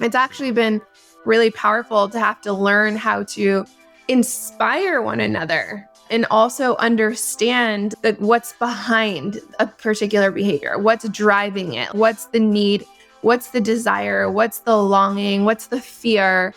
It's actually been really powerful to have to learn how to inspire one another and also understand that what's behind a particular behavior, what's driving it, what's the need, what's the desire, what's the longing, what's the fear.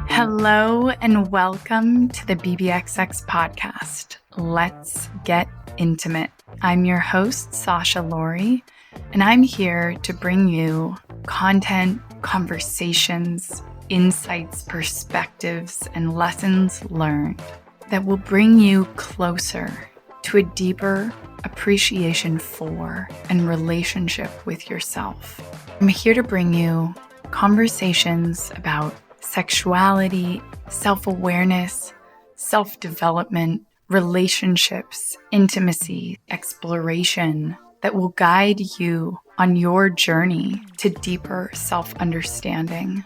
Hello and welcome to the BBXX podcast. Let's get intimate. I'm your host, Sasha Laurie, and I'm here to bring you content, conversations, insights, perspectives, and lessons learned that will bring you closer to a deeper appreciation for and relationship with yourself. I'm here to bring you conversations about sexuality, self-awareness, self-development, relationships, intimacy, exploration that will guide you on your journey to deeper self-understanding.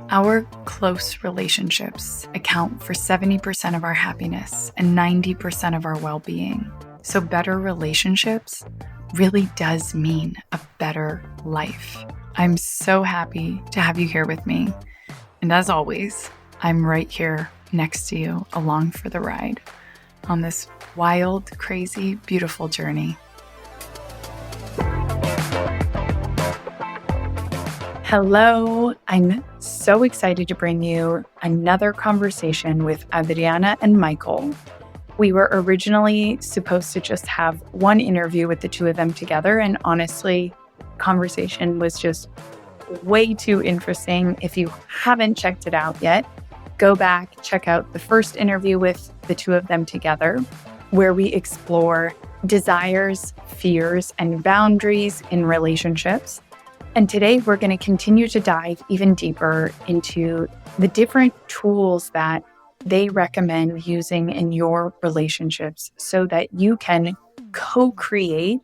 Our close relationships account for 70% of our happiness and 90% of our well-being. So better relationships really does mean a better life. I'm so happy to have you here with me. And as always, I'm right here next to you along for the ride on this wild, crazy, beautiful journey. Hello, I'm so excited to bring you another conversation with Adriana and Michael. We were originally supposed to just have one interview with the two of them together, and honestly, conversation was just way too interesting. If you haven't checked it out yet, go back, check out the first interview with the two of them together, where we explore desires, fears, and boundaries in relationships. And today we're going to continue to dive even deeper into the different tools that they recommend using in your relationships so that you can co-create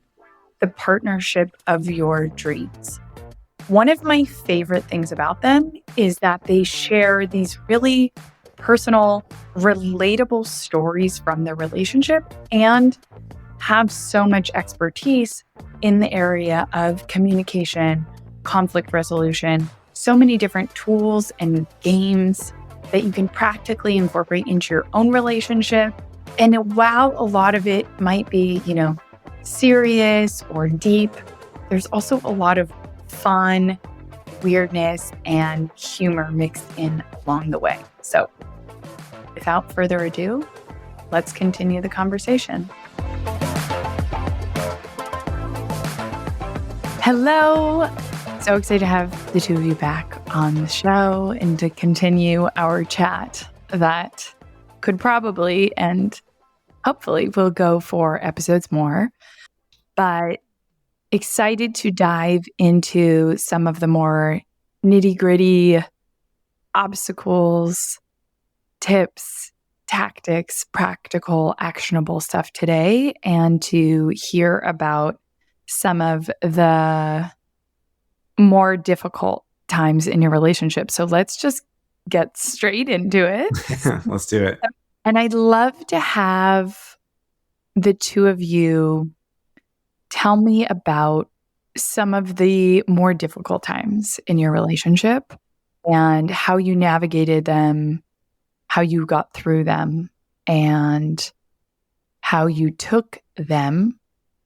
the partnership of your dreams. One of my favorite things about them is that they share these really personal, relatable stories from their relationship and have so much expertise in the area of communication, conflict resolution, so many different tools and games that you can practically incorporate into your own relationship. And while a lot of it might be, serious or deep, there's also a lot of fun, weirdness, and humor mixed in along the way. So without further ado, let's continue the conversation. Hello. So excited to have the two of you back on the show and to continue our chat that could probably and hopefully will go for episodes more. But excited to dive into some of the more nitty-gritty obstacles, tips, tactics, practical, actionable stuff today, and to hear about some of the more difficult times in your relationship. So let's just get straight into it. Let's do it. And I'd love to have the two of you tell me about some of the more difficult times in your relationship and how you navigated them, how you got through them, and how you took them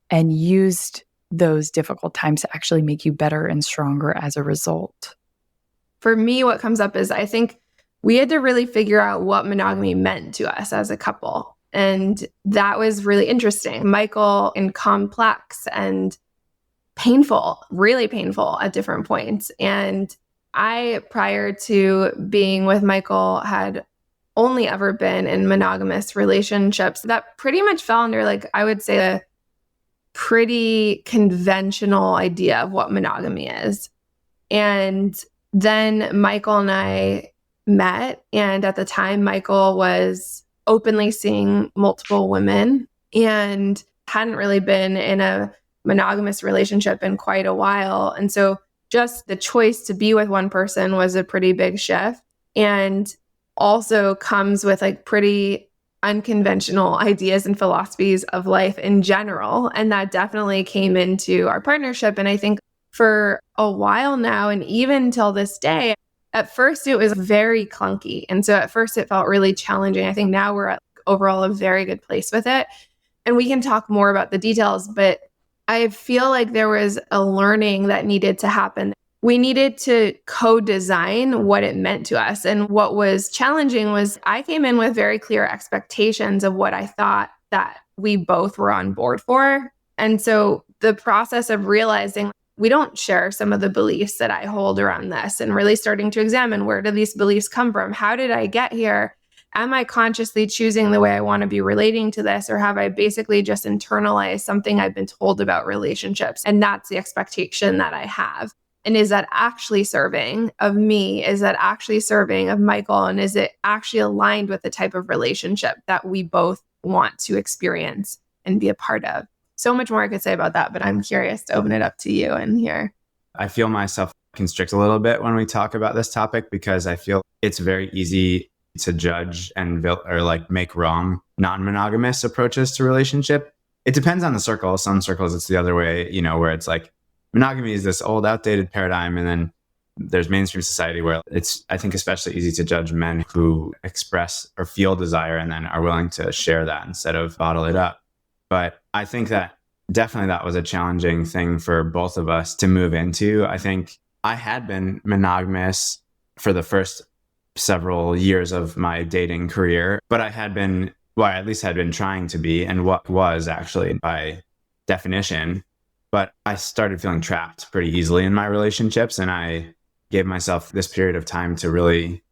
and used those difficult times to actually make you better and stronger as a result. For me, what comes up is I think we had to really figure out what monogamy meant to us as a couple. And that was really interesting. Michael and complex and painful, really painful at different points. And I, prior to being with Michael, had only ever been in monogamous relationships that pretty much fell under, I would say, a pretty conventional idea of what monogamy is. And then Michael and I met, and at the time, Michael was openly seeing multiple women and hadn't really been in a monogamous relationship in quite a while. And so just the choice to be with one person was a pretty big shift, and also comes with pretty unconventional ideas and philosophies of life in general. And that definitely came into our partnership. And I think for a while now, and even till this day, at first it was very clunky. And so at first it felt really challenging. I think now we're at overall a very good place with it. And we can talk more about the details, but I feel like there was a learning that needed to happen. We needed to co-design what it meant to us. And what was challenging was I came in with very clear expectations of what I thought that we both were on board for. And so the process of realizing we don't share some of the beliefs that I hold around this, and really starting to examine, where do these beliefs come from? How did I get here? Am I consciously choosing the way I want to be relating to this? Or have I basically just internalized something I've been told about relationships? And that's the expectation that I have. And is that actually serving of me? Is that actually serving of Michael? And is it actually aligned with the type of relationship that we both want to experience and be a part of? So much more I could say about that, but I'm curious to open it up to you and hear. I feel myself constrict a little bit when we talk about this topic, because I feel it's very easy to judge and make wrong non-monogamous approaches to relationship. It depends on the circle. Some circles it's the other way, where it's like monogamy is this old outdated paradigm. And then there's mainstream society where it's, I think, especially easy to judge men who express or feel desire and then are willing to share that instead of bottle it up. But I think that definitely that was a challenging thing for both of us to move into. I think I had been monogamous for the first several years of my dating career, but I had been, well, I at least had been trying to be, and what was actually by definition. But I started feeling trapped pretty easily in my relationships, and I gave myself this period of time to really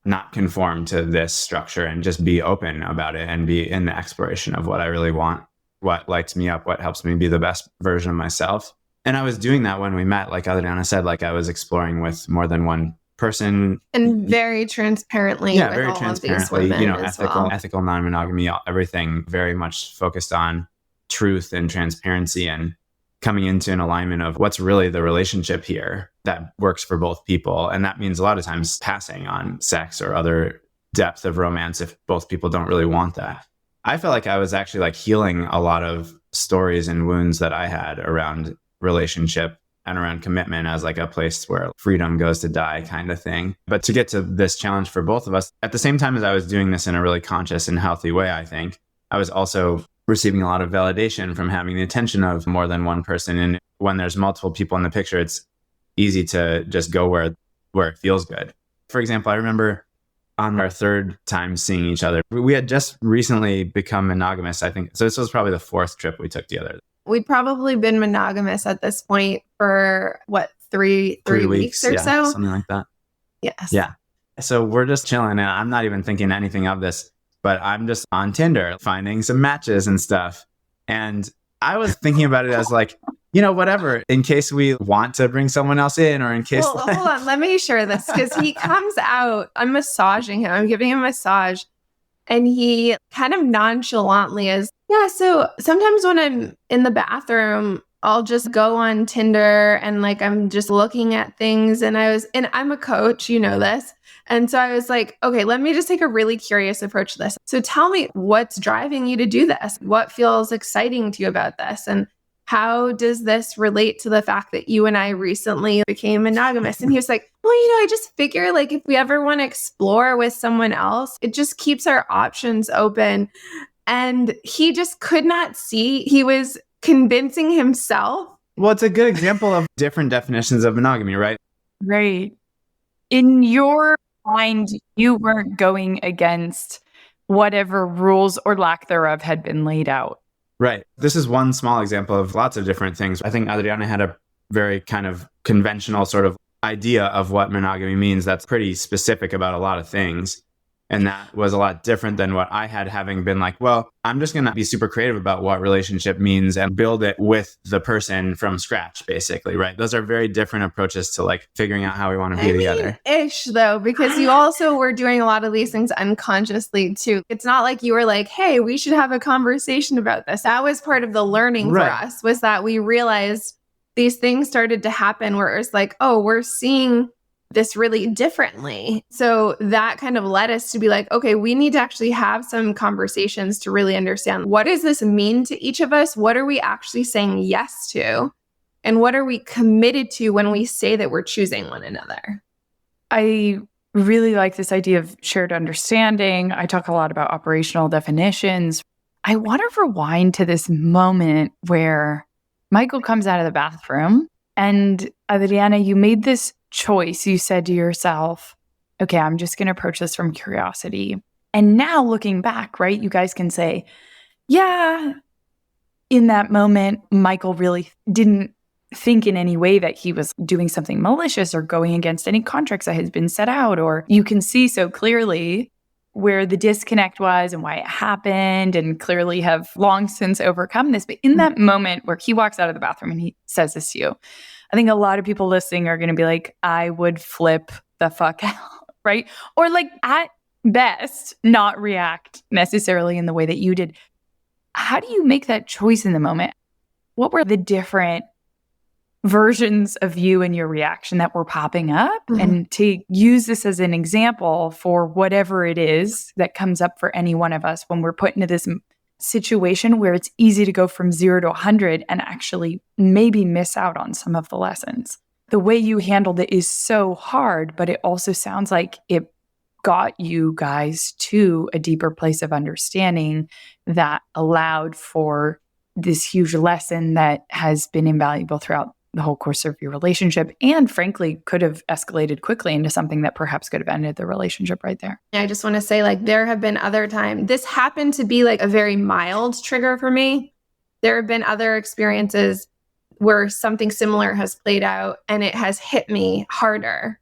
not conform to this structure and just be open about it and be in the exploration of what I really want, what lights me up, what helps me be the best version of myself. And I was doing that when we met, like Adriana said, like I was exploring with more than one person. And very transparently. Yeah, with very all transparently, of these women as well. ethical non-monogamy, everything very much focused on truth and transparency and coming into an alignment of what's really the relationship here that works for both people. And that means a lot of times passing on sex or other depth of romance if both people don't really want that. I felt like I was actually like healing a lot of stories and wounds that I had around relationship and around commitment as like a place where freedom goes to die kind of thing. But to get to this challenge for both of us, at the same time as I was doing this in a really conscious and healthy way, I think, I was also receiving a lot of validation from having the attention of more than one person. And when there's multiple people in the picture, it's easy to just go where it feels good. For example, I remember on our third time seeing each other, we had just recently become monogamous, I think. So this was probably the fourth trip we took together. We'd probably been monogamous at this point for what, three weeks or so? Something like that. Yes. Yeah. So we're just chilling, and I'm not even thinking anything of this, but I'm just on Tinder finding some matches and stuff. And I was thinking about it as like, whatever, in case we want to bring someone else in, or in case. Well, hold on, let me share this, because he comes out, I'm massaging him, I'm giving him a massage, and he kind of nonchalantly is, yeah, so sometimes when I'm in the bathroom, I'll just go on Tinder and like I'm just looking at things, and I'm a coach, this. And so I was like, okay, let me just take a really curious approach to this. So tell me, what's driving you to do this? What feels exciting to you about this? And how does this relate to the fact that you and I recently became monogamous? And he was like, well, I just figure like if we ever want to explore with someone else, it just keeps our options open. And he just could not see. He was convincing himself. Well, it's a good example of different definitions of monogamy, right? Right. In your mind, you weren't going against whatever rules or lack thereof had been laid out. Right. This is one small example of lots of different things. I think Adriana had a very kind of conventional sort of idea of what monogamy means that's pretty specific about a lot of things. And that was a lot different than what I had, having been like, well, I'm just going to be super creative about what relationship means and build it with the person from scratch, basically, right? Those are very different approaches to like figuring out how we want to be together. Ish, though, because you also were doing a lot of these things unconsciously, too. It's not like you were like, hey, we should have a conversation about this. That was part of the learning for us, was that we realized these things started to happen where it's like, oh, we're seeing this really differently. So that kind of led us to be like, okay, we need to actually have some conversations to really understand, what does this mean to each of us? What are we actually saying yes to? And what are we committed to when we say that we're choosing one another? I really like this idea of shared understanding. I talk a lot about operational definitions. I want to rewind to this moment where Michael comes out of the bathroom and Adriana, you made this choice. You said to yourself, okay, I'm just going to approach this from curiosity. And now looking back, right, you guys can say, yeah, in that moment, Michael really didn't think in any way that he was doing something malicious or going against any contracts that had been set out. Or you can see so clearly where the disconnect was and why it happened, and clearly have long since overcome this. But in that moment where he walks out of the bathroom and he says this to you, I think a lot of people listening are going to be like, I would flip the fuck out, right? Or like at best, not react necessarily in the way that you did. How do you make that choice in the moment? What were the different versions of you and your reaction that were popping up? And to use this as an example for whatever it is that comes up for any one of us when we're put into this situation where it's easy to go from 0 to 100 and actually maybe miss out on some of the lessons. The way you handled it is so hard, but it also sounds like it got you guys to a deeper place of understanding that allowed for this huge lesson that has been invaluable throughout the whole course of your relationship, and frankly could have escalated quickly into something that perhaps could have ended the relationship right there. I just want to say, like, there have been other times, this happened to be like a very mild trigger for me. There have been other experiences where something similar has played out and it has hit me harder.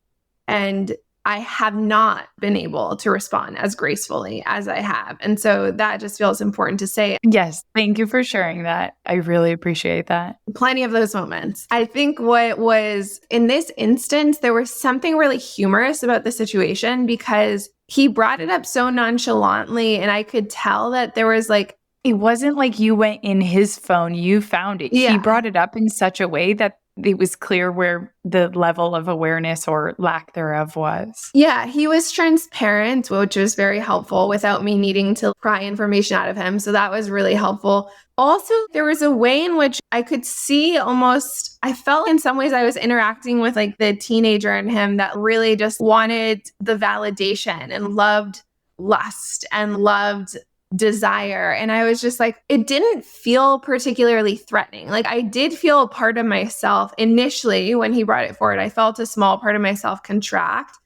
And I have not been able to respond as gracefully as I have. And so that just feels important to say. Yes. Thank you for sharing that. I really appreciate that. Plenty of those moments. I think what was in this instance, there was something really humorous about the situation because he brought it up so nonchalantly. And I could tell that there was like, it wasn't like you went in his phone, you found it. Yeah. He brought it up in such a way that it was clear where the level of awareness or lack thereof was. Yeah, he was transparent, which was very helpful without me needing to pry information out of him. So that was really helpful. Also, there was a way in which I could see almost, I felt in some ways I was interacting with like the teenager in him that really just wanted the validation and loved lust and loved desire. And I was just like, it didn't feel particularly threatening. Like I did feel a part of myself initially when he brought it forward. I felt a small part of myself contract.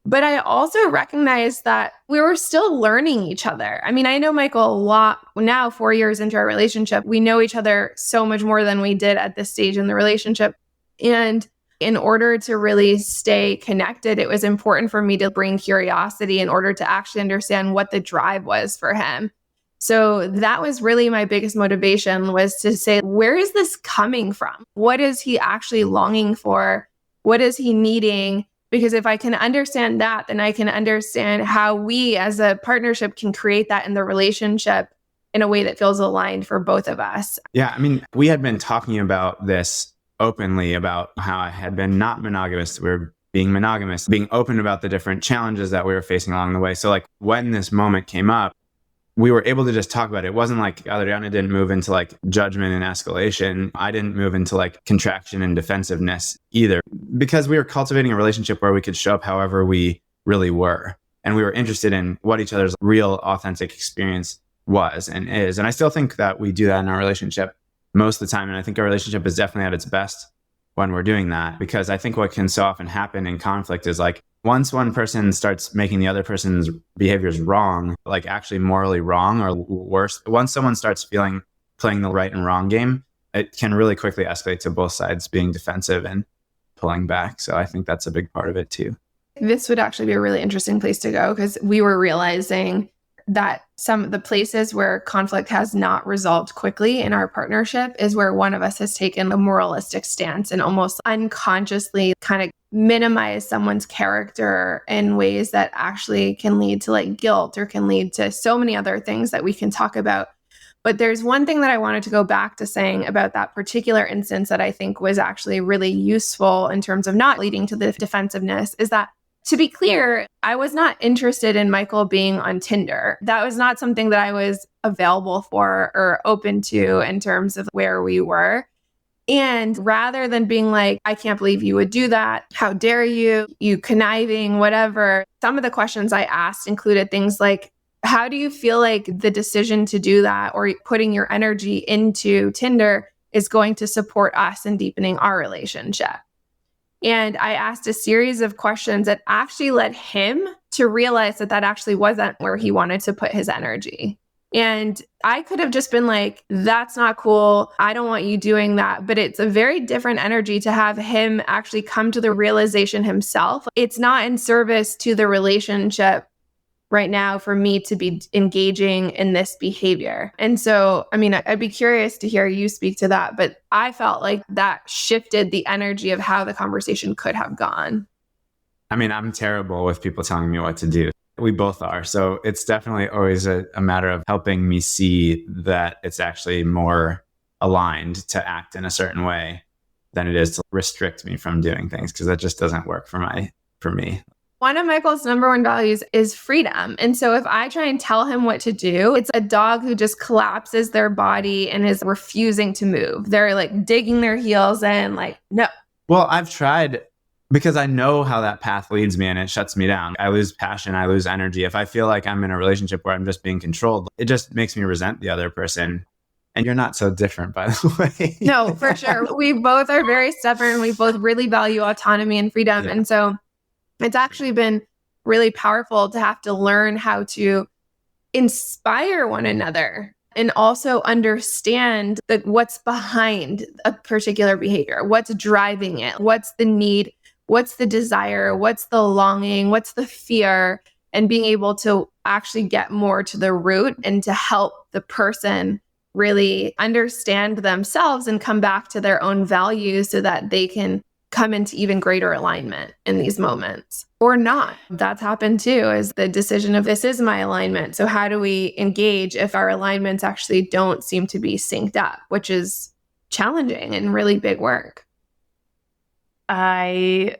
But I also recognized that we were still learning each other. I mean, I know Michael a lot now, 4 years into our relationship. We know each other so much more than we did at this stage in the relationship. And in order to really stay connected, it was important for me to bring curiosity in order to actually understand what the drive was for him. So that was really my biggest motivation, was to say, where is this coming from? What is he actually longing for? What is he needing? Because if I can understand that, then I can understand how we as a partnership can create that in the relationship in a way that feels aligned for both of us. Yeah, I mean, we had been talking about this openly about how I had been not monogamous. We were being monogamous, being open about the different challenges that we were facing along the way. So like when this moment came up, we were able to just talk about it. It wasn't like Adriana didn't move into like judgment and escalation. I didn't move into like contraction and defensiveness either, because we were cultivating a relationship where we could show up however we really were. And we were interested in what each other's real authentic experience was and is. And I still think that we do that in our relationship most of the time. And I think our relationship is definitely at its best when we're doing that, because I think what can so often happen in conflict is like once one person starts making the other person's behaviors wrong, like actually morally wrong or worse, once someone starts playing the right and wrong game, it can really quickly escalate to both sides being defensive and pulling back. So I think that's a big part of it too. This would actually be a really interesting place to go, because we were realizing that some of the places where conflict has not resolved quickly in our partnership is where one of us has taken a moralistic stance and almost unconsciously kind of minimize someone's character in ways that actually can lead to like guilt or can lead to so many other things that we can talk about. But there's one thing that I wanted to go back to saying about that particular instance that I think was actually really useful in terms of not leading to the defensiveness is that, to be clear, I was not interested in Michael being on Tinder. That was not something that I was available for or open to in terms of where we were. And rather than being like, I can't believe you would do that. How dare you? You conniving, whatever. Some of the questions I asked included things like, how do you feel like the decision to do that or putting your energy into Tinder is going to support us in deepening our relationship? And I asked a series of questions that actually led him to realize that that actually wasn't where he wanted to put his energy. And I could have just been like, that's not cool. I don't want you doing that. But it's a very different energy to have him actually come to the realization himself. It's not in service to the relationship right now for me to be engaging in this behavior. And so, I mean, I'd be curious to hear you speak to that, but I felt like that shifted the energy of how the conversation could have gone. I mean, I'm terrible with people telling me what to do. We both are. So it's definitely always a matter of helping me see that it's actually more aligned to act in a certain way than it is to restrict me from doing things, because that just doesn't work for me. One of Michael's number one values is freedom. And so if I try and tell him what to do, it's a dog who just collapses their body and is refusing to move. They're like digging their heels in, like, no. Well, I've tried, because I know how that path leads me and it shuts me down. I lose passion, I lose energy. If I feel like I'm in a relationship where I'm just being controlled, it just makes me resent the other person. And you're not so different, by the way. No, for sure. We both are very stubborn. We both really value autonomy and freedom. Yeah. And so it's actually been really powerful to have to learn how to inspire one another and also understand what's behind a particular behavior, what's driving it, what's the need, what's the desire, what's the longing, what's the fear, and being able to actually get more to the root and to help the person really understand themselves and come back to their own values so that they can come into even greater alignment in these moments, or not. That's happened too, is the decision of, this is my alignment. So how do we engage if our alignments actually don't seem to be synced up, which is challenging and really big work. I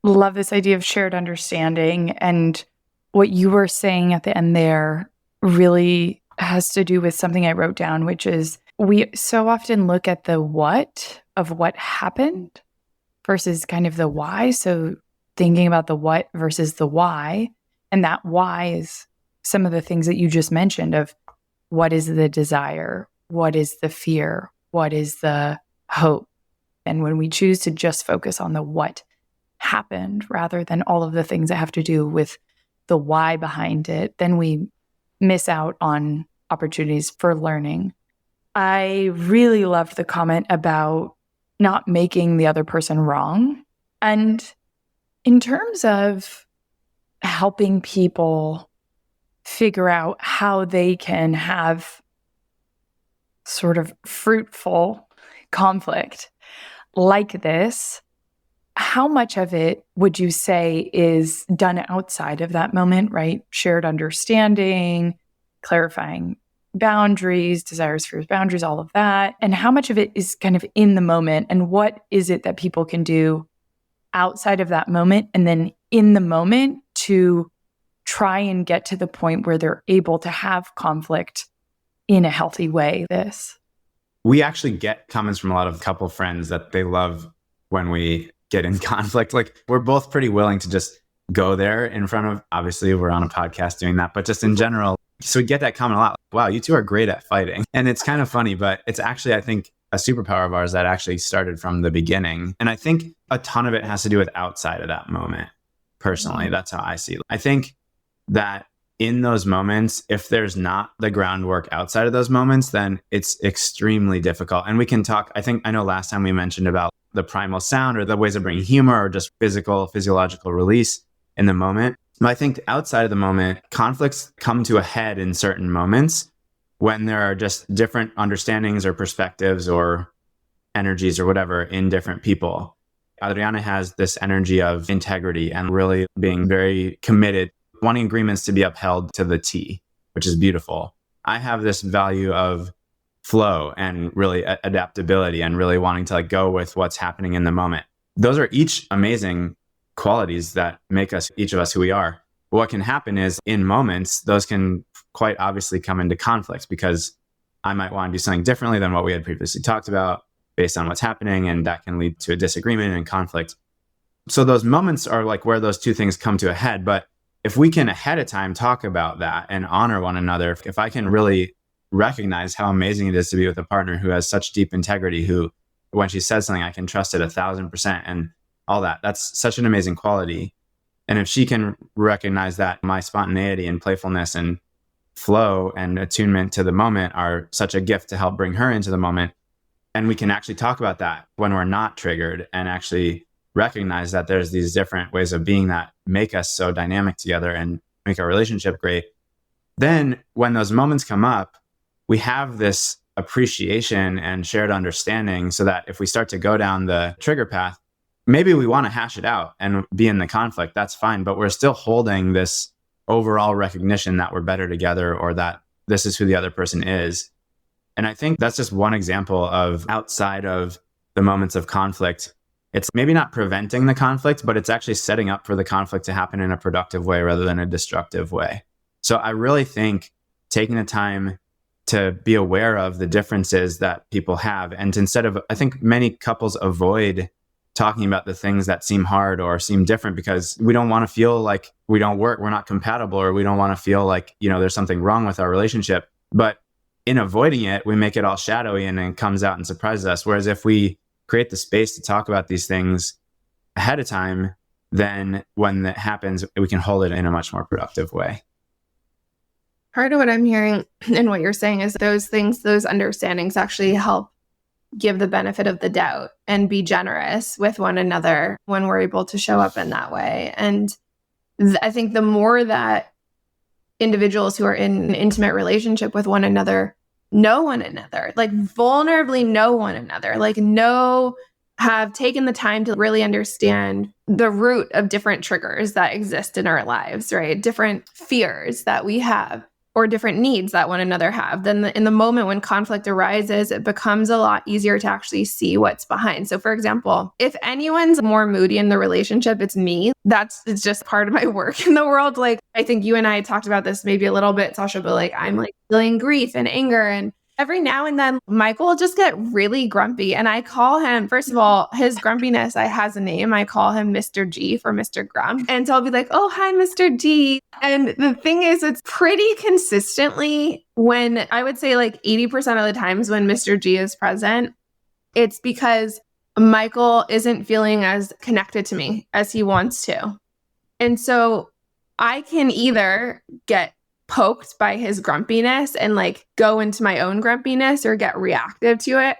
love this idea of shared understanding. And what you were saying at the end there really has to do with something I wrote down, which is we so often look at the what of what happened versus kind of the why. So thinking about the what versus the why. And that why is some of the things that you just mentioned of what is the desire? What is the fear? What is the hope? And when we choose to just focus on the what happened rather than all of the things that have to do with the why behind it, then we miss out on opportunities for learning. I really loved the comment about not making the other person wrong. And in terms of helping people figure out how they can have sort of fruitful conflict like this, how much of it would you say is done outside of that moment, right? Shared understanding, clarifying boundaries, desires, fears, boundaries, all of that. And how much of it is kind of in the moment? And what is it that people can do outside of that moment and then in the moment to try and get to the point where they're able to have conflict in a healthy way? We actually get comments from a lot of couple friends that they love when we get in conflict. Like, we're both pretty willing to just go there in front of, obviously we're on a podcast doing that, but just in general. So we get that comment a lot. Wow, you two are great at fighting. And it's kind of funny, but it's actually, I think, a superpower of ours that actually started from the beginning. And I think a ton of it has to do with outside of that moment. Personally, that's how I see it. I think that in those moments, if there's not the groundwork outside of those moments, then it's extremely difficult. And we can talk, I know last time we mentioned about the primal sound or the ways of bringing humor or just physiological release in the moment. But I think outside of the moment, conflicts come to a head in certain moments when there are just different understandings or perspectives or energies or whatever in different people. Adriana has this energy of integrity and really being very committed, wanting agreements to be upheld to the T, which is beautiful. I have this value of flow and really adaptability and really wanting to like go with what's happening in the moment. Those are each amazing qualities that make us, each of us, who we are. But what can happen is in moments, those can quite obviously come into conflicts because I might want to do something differently than what we had previously talked about based on what's happening. And that can lead to a disagreement and conflict. So those moments are like where those two things come to a head. But if we can ahead of time talk about that and honor one another, if I can really recognize how amazing it is to be with a partner who has such deep integrity, who, when she says something, I can trust it 1,000% and all that. That's such an amazing quality. And if she can recognize that my spontaneity and playfulness and flow and attunement to the moment are such a gift to help bring her into the moment, and we can actually talk about that when we're not triggered and actually recognize that there's these different ways of being that make us so dynamic together and make our relationship great, then when those moments come up, we have this appreciation and shared understanding so that if we start to go down the trigger path, maybe we want to hash it out and be in the conflict, that's fine. But we're still holding this overall recognition that we're better together or that this is who the other person is. And I think that's just one example of outside of the moments of conflict. It's maybe not preventing the conflict, but it's actually setting up for the conflict to happen in a productive way rather than a destructive way. So I really think taking the time to be aware of the differences that people have. And instead of, I think many couples avoid talking about the things that seem hard or seem different because we don't want to feel like we don't work, we're not compatible, or we don't want to feel like, there's something wrong with our relationship. But in avoiding it, we make it all shadowy and it comes out and surprises us. Whereas if we create the space to talk about these things ahead of time, then when that happens, we can hold it in a much more productive way. Part of what I'm hearing and what you're saying is those things, those understandings actually help give the benefit of the doubt and be generous with one another when we're able to show up in that way. And I think the more that individuals who are in an intimate relationship with one another know one another, like vulnerably know one another, have taken the time to really understand the root of different triggers that exist in our lives, right? Different fears that we have or different needs that one another have, then in the moment when conflict arises, it becomes a lot easier to actually see what's behind. So for example, if anyone's more moody in the relationship, it's me. It's just part of my work in the world. Like, I think you and I talked about this maybe a little bit, Sasha, but like, I'm like feeling grief and anger, and every now and then Michael will just get really grumpy. And I call him, first of all, his grumpiness has a name. I call him Mr. G for Mr. Grump. And so I'll be like, oh, hi, Mr. G. And the thing is, it's pretty consistently when I would say like 80% of the times when Mr. G is present, it's because Michael isn't feeling as connected to me as he wants to. And so I can either get poked by his grumpiness and like go into my own grumpiness or get reactive to it.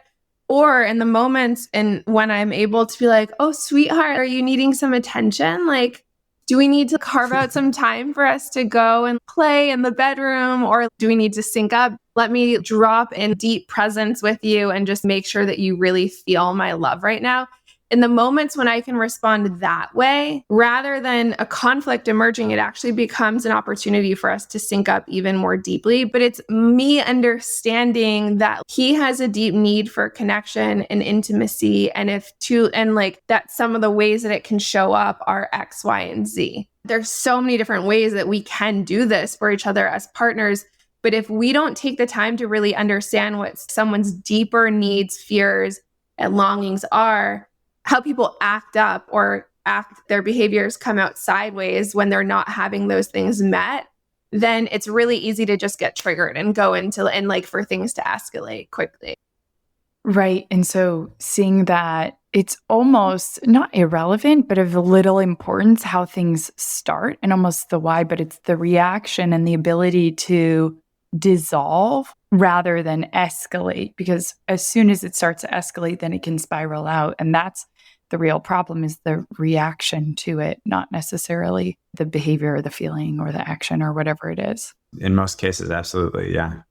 Or in the moments and when I'm able to be like, oh, sweetheart, are you needing some attention? Like, do we need to carve out some time for us to go and play in the bedroom? Or do we need to sync up? Let me drop in deep presence with you and just make sure that you really feel my love right now. In the moments when I can respond that way, rather than a conflict emerging, it actually becomes an opportunity for us to sync up even more deeply. But it's me understanding that he has a deep need for connection and intimacy. And that some of the ways that it can show up are X, Y, and Z. There's so many different ways that we can do this for each other as partners. But if we don't take the time to really understand what someone's deeper needs, fears, and longings are, how people act up or their behaviors come out sideways when they're not having those things met, then it's really easy to just get triggered and go into for things to escalate quickly. Right. And so seeing that it's almost not irrelevant, but of little importance how things start and almost the why, but it's the reaction and the ability to dissolve rather than escalate, because as soon as it starts to escalate, then it can spiral out. And that's the real problem, is the reaction to it, not necessarily the behavior or the feeling or the action or whatever it is. In most cases, absolutely. Yeah.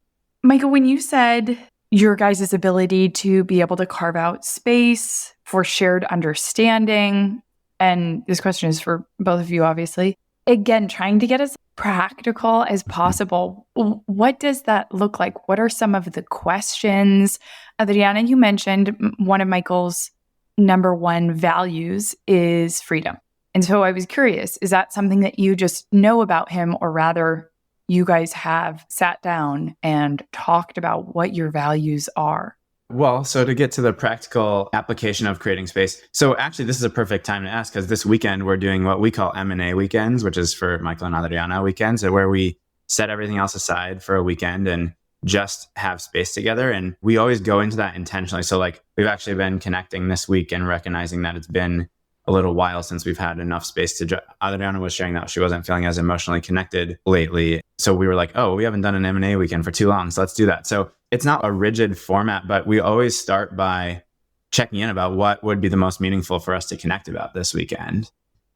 Michael, when you said your guys' ability to be able to carve out space for shared understanding, and this question is for both of you, obviously, again, trying to get us practical as possible, what does that look like? What are some of the questions? Adriana, you mentioned one of Michael's number one values is freedom. And so I was curious, is that something that you just know about him, or rather you guys have sat down and talked about what your values are? Well, so to get to the practical application of creating space. So actually, this is a perfect time to ask, because this weekend we're doing what we call M&A weekends, which is for Michael and Adriana weekends, where we set everything else aside for a weekend and just have space together. And we always go into that intentionally. So like we've actually been connecting this week and recognizing that it's been a little while since we've had enough space to Adriana was sharing that she wasn't feeling as emotionally connected lately. So we were like, oh, we haven't done an M&A weekend for too long, so let's do that. So it's not a rigid format, but we always start by checking in about what would be the most meaningful for us to connect about this weekend.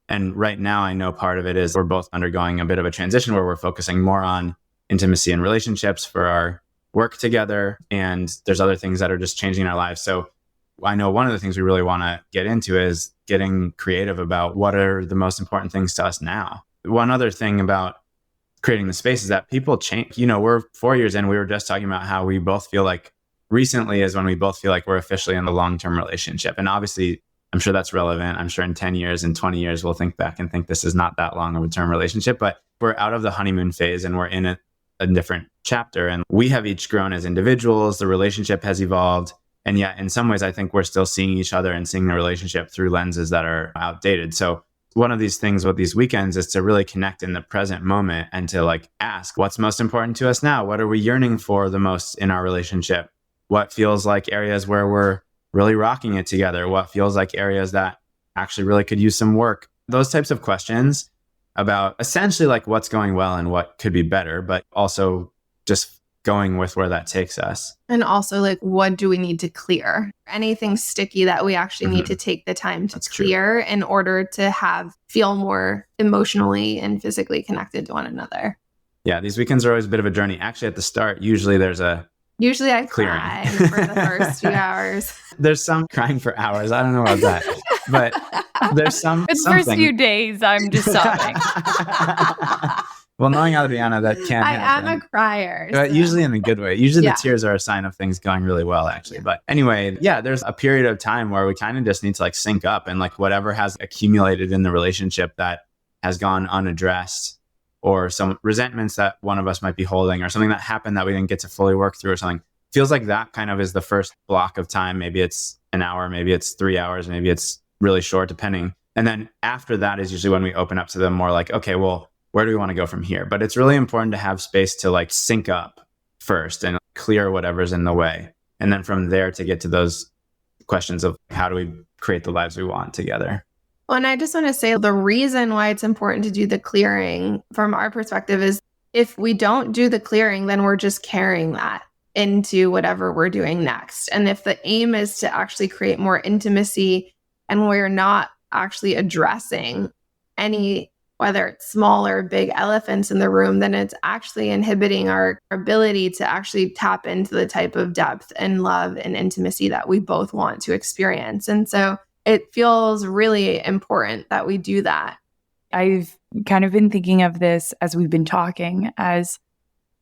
And right now, I know part of it is we're both undergoing a bit of a transition where we're focusing more on intimacy and relationships for our work together. And there's other things that are just changing in our lives. So I know one of the things we really want to get into is getting creative about what are the most important things to us now. One other thing about creating the space is that people change. We're 4 years in. We were just talking about how we both feel like recently is when we both feel like we're officially in the long-term relationship. And obviously, I'm sure that's relevant. I'm sure in 10 years and 20 years, we'll think back and think this is not that long of a term relationship. But we're out of the honeymoon phase and we're in a different chapter. And we have each grown as individuals. The relationship has evolved. And yet, in some ways, I think we're still seeing each other and seeing the relationship through lenses that are outdated. So one of these things with these weekends is to really connect in the present moment and to like ask what's most important to us now? What are we yearning for the most in our relationship? What feels like areas where we're really rocking it together? What feels like areas that actually really could use some work? Those types of questions about essentially like what's going well and what could be better, but also just going with where that takes us. And also like, what do we need to clear? Anything sticky that we actually need to take the time to clear in order to feel more emotionally and physically connected to one another. Yeah, these weekends are always a bit of a journey. Actually, at the start, usually I clearing. Cry for the first few hours. There's some crying for hours. I don't know about that. But there's For the first few days, I'm just sobbing. Well, knowing Adriana, that can't happen. I am a crier. But usually in a good way. Usually the tears are a sign of things going really well, actually. Yeah. But anyway, there's a period of time where we kind of just need to like sync up and like whatever has accumulated in the relationship that has gone unaddressed, or some resentments that one of us might be holding, or something that happened that we didn't get to fully work through or something. Feels like that kind of is the first block of time. Maybe it's an hour, maybe it's 3 hours, maybe it's really short, depending. And then after that is usually when we open up to them more like, okay, well, where do we want to go from here? But it's really important to have space to like sync up first and clear whatever's in the way. And then from there to get to those questions of how do we create the lives we want together. Well, and I just want to say the reason why it's important to do the clearing from our perspective is if we don't do the clearing, then we're just carrying that into whatever we're doing next. And if the aim is to actually create more intimacy and we're not actually addressing any, whether it's small or big elephants in the room, then it's actually inhibiting our ability to actually tap into the type of depth and love and intimacy that we both want to experience. And so it feels really important that we do that. I've kind of been thinking of this as we've been talking as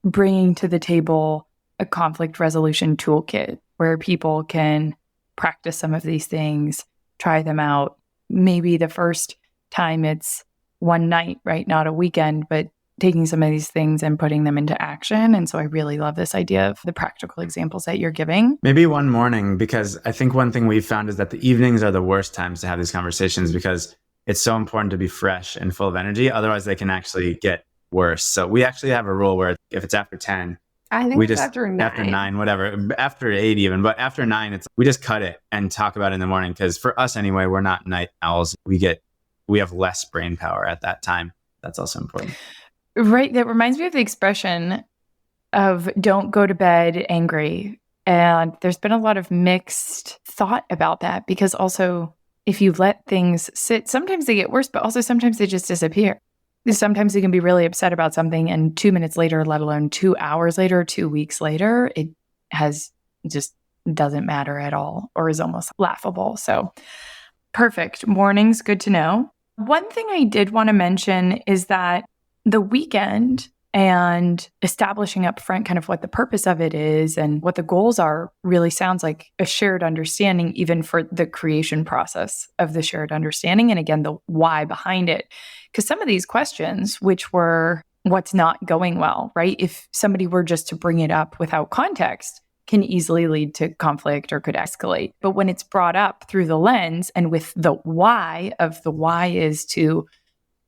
bringing to the table a conflict resolution toolkit where people can practice some of these things, try them out. Maybe the first time it's one night, right? Not a weekend, but taking some of these things and putting them into action. And so I really love this idea of the practical examples that you're giving. Maybe one morning, because I think one thing we've found is that the evenings are the worst times to have these conversations because it's so important to be fresh and full of energy. Otherwise, they can actually get worse. So we actually have a rule where if it's after 10, I think it's after 9. After 9, whatever. After 8 even. But after 9, we just cut it and talk about it in the morning. Because for us anyway, we're not night owls. We have less brain power at that time. That's also important. Right. That reminds me of the expression of don't go to bed angry. And there's been a lot of mixed thought about that because also if you let things sit, sometimes they get worse, but also sometimes they just disappear. Sometimes you can be really upset about something and 2 minutes later, let alone 2 hours later, 2 weeks later, it just doesn't matter at all or is almost laughable. So perfect. Mornings, good to know. One thing I did want to mention is that the weekend and establishing up front kind of what the purpose of it is and what the goals are really sounds like a shared understanding, even for the creation process of the shared understanding. And again, the why behind it. Because some of these questions, which were what's not going well, right? If somebody were just to bring it up without context, can easily lead to conflict or could escalate. But when it's brought up through the lens and with the why is to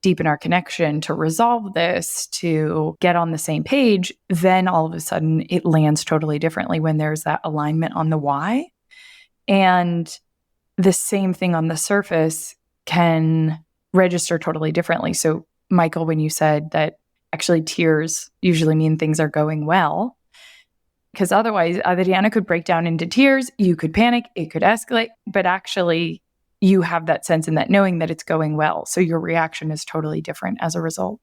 deepen our connection, to resolve this, to get on the same page, then all of a sudden it lands totally differently when there's that alignment on the why. And the same thing on the surface can register totally differently. So, Michael, when you said that actually tears usually mean things are going well, because otherwise Adriana could break down into tears, you could panic, it could escalate, but actually you have that sense and that knowing that it's going well. So your reaction is totally different as a result.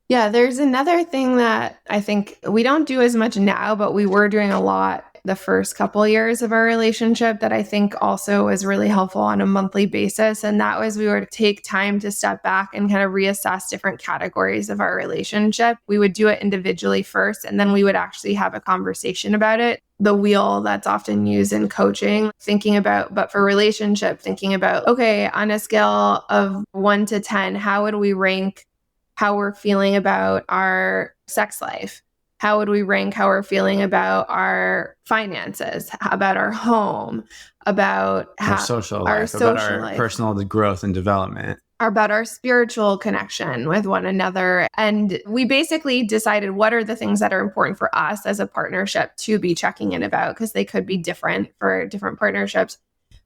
Yeah, there's another thing that I think we don't do as much now, but we were doing a lot the first couple years of our relationship that I think also was really helpful on a monthly basis. And that was we would take time to step back and kind of reassess different categories of our relationship. We would do it individually first, and then we would actually have a conversation about it. The wheel that's often used in coaching, thinking about, but for relationship, thinking about, okay, on a scale of 1 to 10, how would we rank how we're feeling about our sex life? How would we rank how we're feeling about our finances, about our home, about our social life, about our personal growth and development, about our spiritual connection with one another? And we basically decided what are the things that are important for us as a partnership to be checking in about, because they could be different for different partnerships.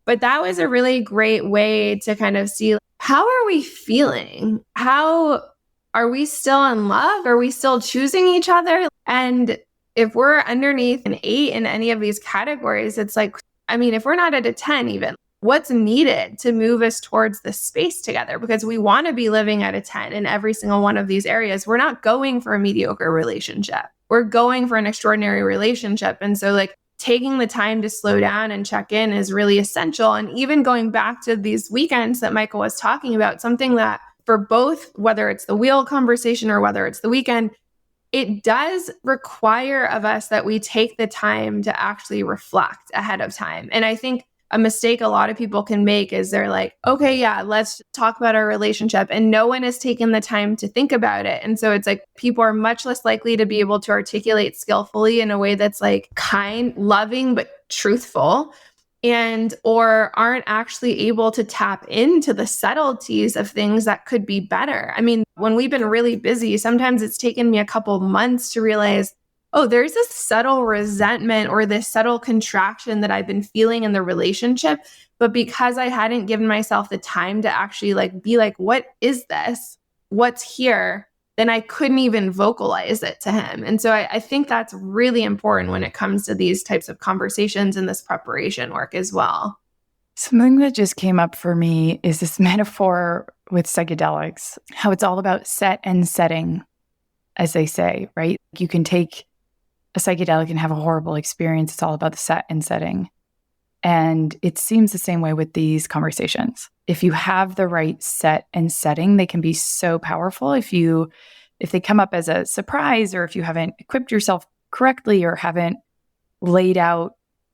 But that was a really great way to kind of see, how are we feeling? How are we still in love? Are we still choosing each other? And if we're underneath an 8 in any of these categories, it's like, I mean, if we're not at a 10 even, what's needed to move us towards this space together? Because we want to be living at a 10 in every single one of these areas. We're not going for a mediocre relationship. We're going for an extraordinary relationship. And so like taking the time to slow down and check in is really essential. And even going back to these weekends that Michael was talking about, something that for both, whether it's the wheel conversation or whether it's the weekend, it does require of us that we take the time to actually reflect ahead of time. And I think a mistake a lot of people can make is they're like, okay, yeah, let's talk about our relationship. And no one has taken the time to think about it. And so it's like people are much less likely to be able to articulate skillfully in a way that's like kind, loving, but truthful, and or aren't actually able to tap into the subtleties of things that could be better. I mean, when we've been really busy, sometimes it's taken me a couple months to realize, oh, there's this subtle resentment or this subtle contraction that I've been feeling in the relationship. But because I hadn't given myself the time to actually like be like, what is this? What's here? Then I couldn't even vocalize it to him. And so I think that's really important when it comes to these types of conversations and this preparation work as well. Something that just came up for me is this metaphor with psychedelics, how it's all about set and setting, as they say, right? You can take a psychedelic and have a horrible experience. It's all about the set and setting. And it seems the same way with these conversations. If you have the right set and setting, they can be so powerful. If they come up as a surprise, or if you haven't equipped yourself correctly or haven't laid out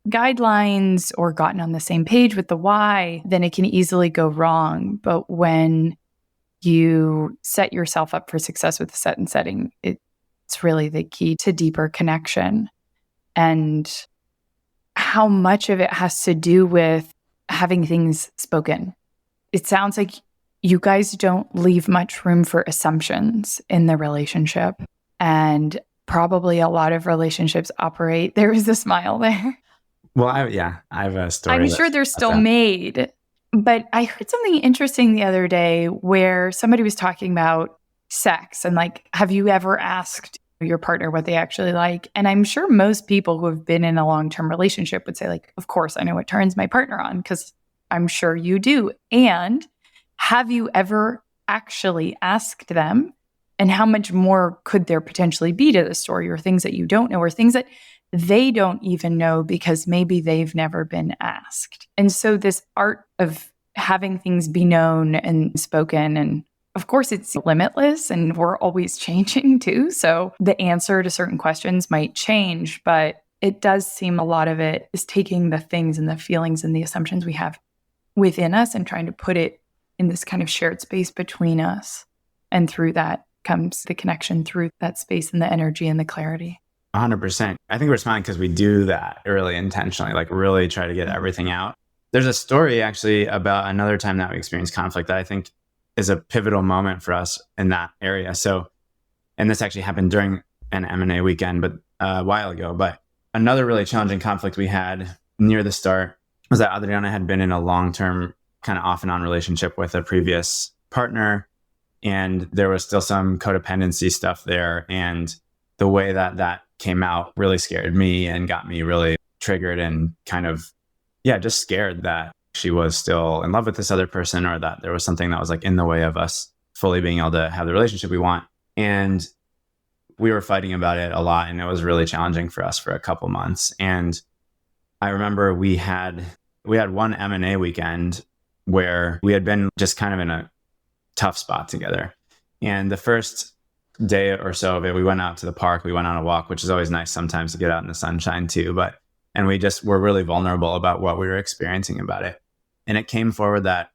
guidelines or gotten on the same page with the why, then it can easily go wrong. But when you set yourself up for success with the set and setting, it's really the key to deeper connection. And how much of it has to do with having things spoken. It sounds like you guys don't leave much room for assumptions in the relationship. And probably a lot of relationships operate. There was a smile there. Well, I have a story. I'm sure they're still made. But I heard something interesting the other day where somebody was talking about sex and like, have you ever asked your partner what they actually like? And I'm sure most people who have been in a long-term relationship would say like, of course, I know what turns my partner on, because I'm sure you do. And have you ever actually asked them? And how much more could there potentially be to the story, or things that you don't know, or things that they don't even know because maybe they've never been asked? And so this art of having things be known and spoken and of course, it's limitless and we're always changing too. So the answer to certain questions might change, but it does seem a lot of it is taking the things and the feelings and the assumptions we have within us and trying to put it in this kind of shared space between us. And through that comes the connection through that space and the energy and the clarity. 100%. I think we're smiling because we do that really intentionally, like really try to get everything out. There's a story actually about another time that we experienced conflict that I think is a pivotal moment for us in that area. So, and this actually happened during an M&A weekend, but a while ago. But another really challenging conflict we had near the start was that Adriana had been in a long-term kind of off and on relationship with a previous partner. And there was still some codependency stuff there. And the way that that came out really scared me and got me really triggered and kind of, just scared that she was still in love with this other person or that there was something that was like in the way of us fully being able to have the relationship we want. And we were fighting about it a lot, and it was really challenging for us for a couple months. And I remember we had one M&A weekend where we had been just kind of in a tough spot together. And the first day or so of it, we went out to the park, we went on a walk, which is always nice sometimes to get out in the sunshine too. And we just were really vulnerable about what we were experiencing about it. And it came forward that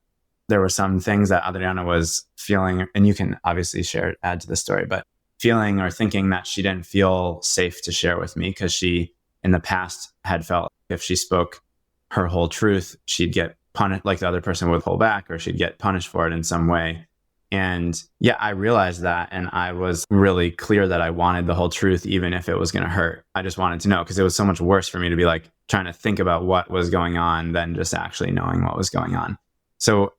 there were some things that Adriana was feeling, and you can obviously add to the story, but feeling or thinking that she didn't feel safe to share with me because she in the past had felt if she spoke her whole truth, she'd get punished, like the other person would pull back or she'd get punished for it in some way. And I realized that, and I was really clear that I wanted the whole truth, even if it was going to hurt. I just wanted to know because it was so much worse for me to be like trying to think about what was going on than just actually knowing what was going on. So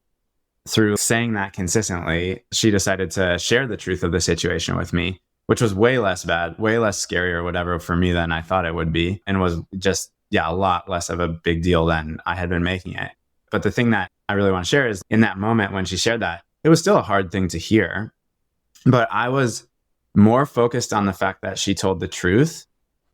through saying that consistently, she decided to share the truth of the situation with me, which was way less bad, way less scary or whatever for me than I thought it would be, and was just, a lot less of a big deal than I had been making it. But the thing that I really want to share is in that moment when she shared that, it was still a hard thing to hear, but I was more focused on the fact that she told the truth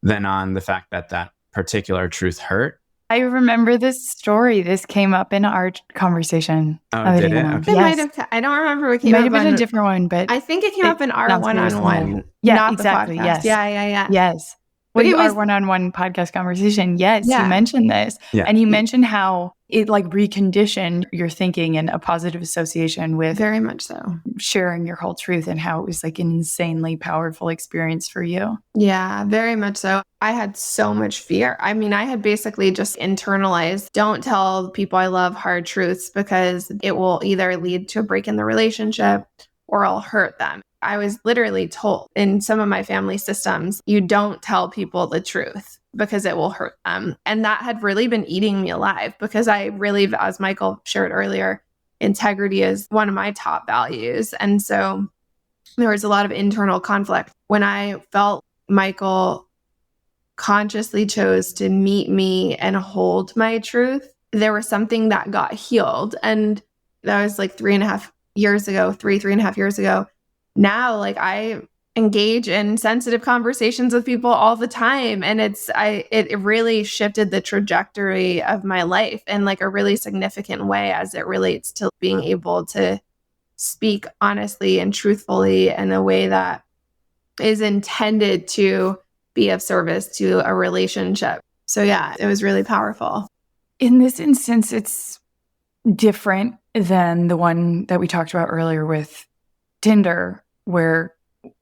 than on the fact that that particular truth hurt. I remember this story. This came up in our conversation. Oh, did it? Okay. It might have. I don't remember what came up. It might have been a different one, but I think it came up in our one-on-one. Yeah, not exactly. The podcast. Yes. Yeah. Yes. But it was our one-on-one podcast conversation. Yes, you mentioned this. Yeah. And you mentioned how it like reconditioned your thinking and a positive association with very much so sharing your whole truth and how it was like an insanely powerful experience for you. Yeah, very much so. I had so much fear. I mean, I had basically just internalized, don't tell people I love hard truths because it will either lead to a break in the relationship or I'll hurt them. I was literally told in some of my family systems, you don't tell people the truth because it will hurt them. And that had really been eating me alive because I really, as Michael shared earlier, integrity is one of my top values. And so there was a lot of internal conflict. When I felt Michael consciously chose to meet me and hold my truth, there was something that got healed. And that was like 3.5 years ago. Now, like I engage in sensitive conversations with people all the time. And it really shifted the trajectory of my life in like a really significant way as it relates to being able to speak honestly and truthfully in a way that is intended to be of service to a relationship. So it was really powerful. In this instance, it's different than the one that we talked about earlier with Tinder, where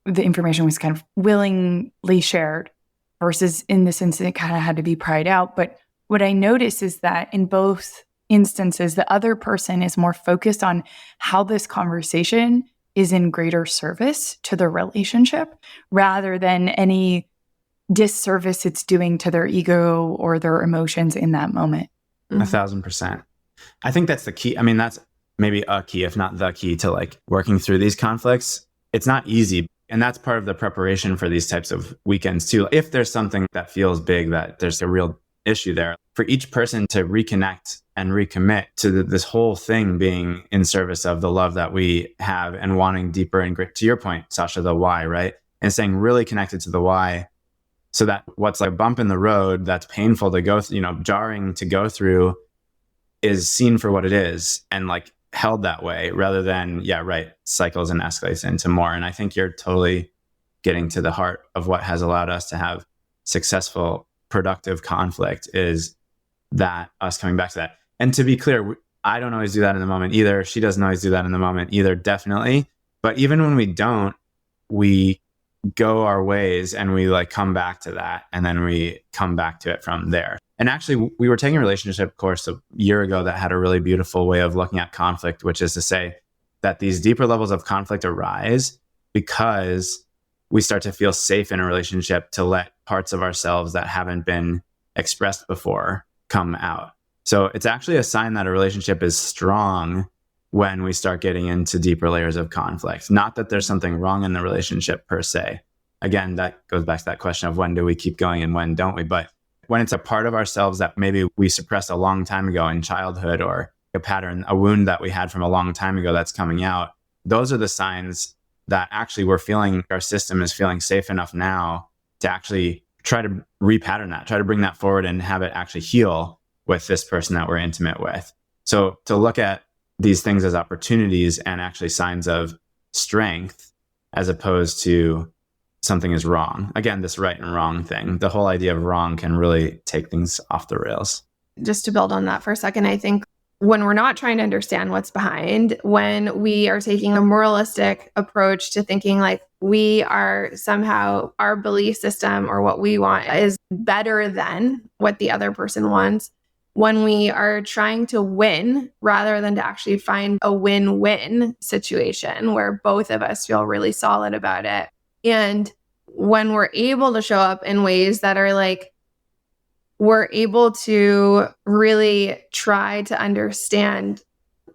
the information was kind of willingly shared versus in this instance, it kind of had to be pried out. But what I notice is that in both instances, the other person is more focused on how this conversation is in greater service to the relationship rather than any disservice it's doing to their ego or their emotions in that moment. 1,000%. I think that's the key. I mean, that's maybe a key, if not the key to like working through these conflicts. It's not easy. And that's part of the preparation for these types of weekends too. If there's something that feels big, that there's a real issue there, for each person to reconnect and recommit to this whole thing being in service of the love that we have and wanting deeper and great, to your point, Sasha, the why, right? And staying really connected to the why so that what's like a bump in the road that's painful to go through, jarring to go through is seen for what it is. And like held that way rather than, cycles and escalates into more. And I think you're totally getting to the heart of what has allowed us to have successful, productive conflict, is that us coming back to that. And to be clear, I don't always do that in the moment either. She doesn't always do that in the moment either, definitely. But even when we don't, we go our ways and we like come back to that, and then we come back to it from there. And actually, we were taking a relationship course a year ago that had a really beautiful way of looking at conflict, which is to say that these deeper levels of conflict arise because we start to feel safe in a relationship to let parts of ourselves that haven't been expressed before come out. So it's actually a sign that a relationship is strong when we start getting into deeper layers of conflict. Not that there's something wrong in the relationship per se. Again, that goes back to that question of when do we keep going and when don't we? But when it's a part of ourselves that maybe we suppressed a long time ago in childhood, or a pattern, a wound that we had from a long time ago that's coming out, those are the signs that actually we're feeling, our system is feeling safe enough now to actually try to repattern that, try to bring that forward and have it actually heal with this person that we're intimate with. So to look at these things as opportunities and actually signs of strength, as opposed to something is wrong. Again, this right and wrong thing, the whole idea of wrong can really take things off the rails. Just to build on that for a second, I think when we're not trying to understand what's behind, when we are taking a moralistic approach to thinking like we are somehow, our belief system or what we want is better than what the other person wants, when we are trying to win rather than to actually find a win-win situation where both of us feel really solid about it. And when we're able to show up in ways that are like, we're able to really try to understand,